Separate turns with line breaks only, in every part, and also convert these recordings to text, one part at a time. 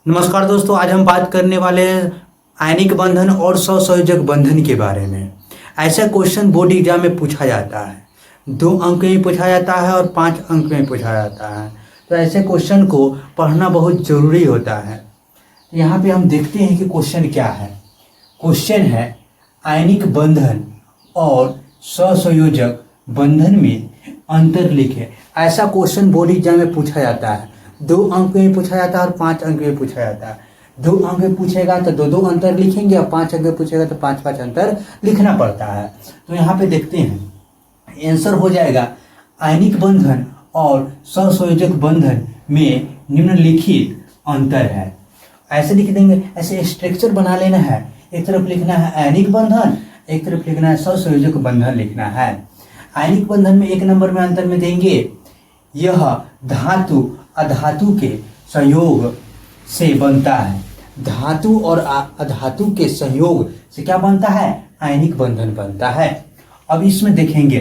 नमस्कार दोस्तों, आज हम बात करने वाले हैं आयनिक बंधन और सहसंयोजक बंधन के बारे में। ऐसा क्वेश्चन बोर्ड एग्जाम में पूछा जाता है। 2 अंक में पूछा जाता है और 5 अंक में पूछा जाता है। तो ऐसे क्वेश्चन को पढ़ना बहुत ज़रूरी होता है। यहाँ पे हम देखते हैं कि क्वेश्चन क्या है। क्वेश्चन है आयनिक बंधन और सहसंयोजक बंधन में अंतर लिखें। ऐसा क्वेश्चन बोर्ड एग्जाम में पूछा जाता है। 2 अंक में पूछा जाता है और 5 अंक में पूछा जाता है। 2 अंक में पूछेगा तो 2 अंतर लिखेंगे और 5 अंक में पूछेगा तो 5 अंतर लिखना पड़ता है। तो यहाँ पे देखते हैं, आंसर हो जाएगा आयनिक बंधन और सहसंयोजक बंधन में निम्नलिखित अंतर है। ऐसे लिख देंगे, ऐसे स्ट्रक्चर बना लेना है। एक तरफ लिखना है आयनिक बंधन, एक तरफ लिखना है सहसंयोजक बंधन लिखना है। आयनिक बंधन में 1 नंबर में अंतर में देंगे, यह धातु अधातु के संयोग से बनता है। धातु और अधातु के संयोग से क्या बनता है? आयनिक बंधन बनता है। अब इसमें देखेंगे,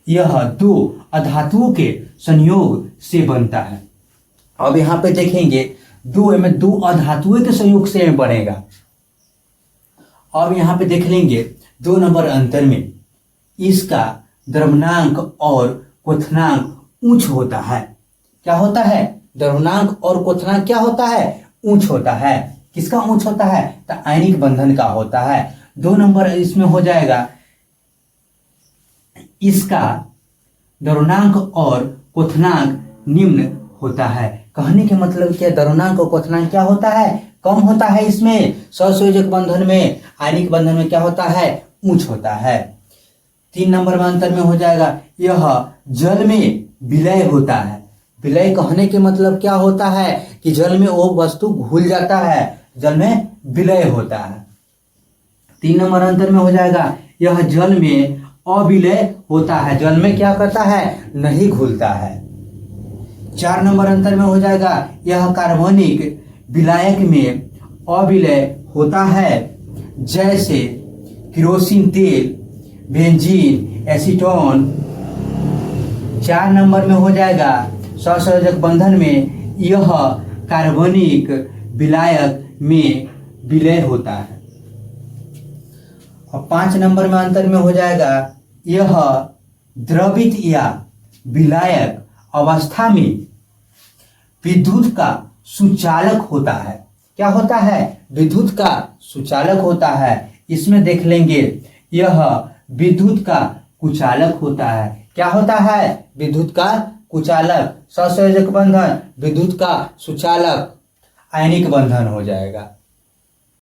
यह 2 अधातुओं के संयोग से बनता है। अब यहाँ पे देखेंगे 2 अधातुओं के संयोग से बनेगा। अब यहाँ पे देख लेंगे 2 नंबर अंतर में, इसका द्रव्यमानांक और क्वथनांक उच्च होता है। क्या होता है? द्रव्यमानांक और क्वथनांक क्या होता है? उच्च होता है। किसका उच्च होता है? तो आयनिक बंधन का होता है। 2 नंबर इसमें हो जाएगा, इसका द्रव्यमानांक और क्वथनांक निम्न होता है। कहने के मतलब क्या? द्रव्यमानांक और क्वथनांक क्या होता है? कम होता है। इसमें सहसंयोजक बंधन में, आयनिक बंधन में क्या होता है? उच्च होता है। 3 नंबर में अंतर में हो जाएगा, यह जल में विलय होता है। विलय कहने के मतलब क्या होता है? कि जल में वो वस्तु घुल जाता है, जल में विलय होता है। 3 नंबर अंतर में हो जाएगा, यह जल में अविलय होता है। जल में क्या करता है? नहीं घुलता है। 4 नंबर अंतर में हो जाएगा, यह कार्बनिक विलायक में अविलय होता है, जैसे केरोसिन तेल, बेंजीन, एसीटोन। 4 नंबर में हो जाएगा, सहसंयोजक बंधन में यह कार्बनिक विलायक में विलय होता है। और 5 नंबर में अंतर में हो जाएगा, यह द्रवित या विलायक अवस्था में विद्युत का सुचालक होता है। क्या होता है? विद्युत का सुचालक होता है। इसमें देख लेंगे, यह विद्युत का कुचालक होता है। क्या होता है? विद्युत का कुचालक। सहसंयोजक बंधन विद्युत का सुचालक, आयनिक बंधन हो जाएगा।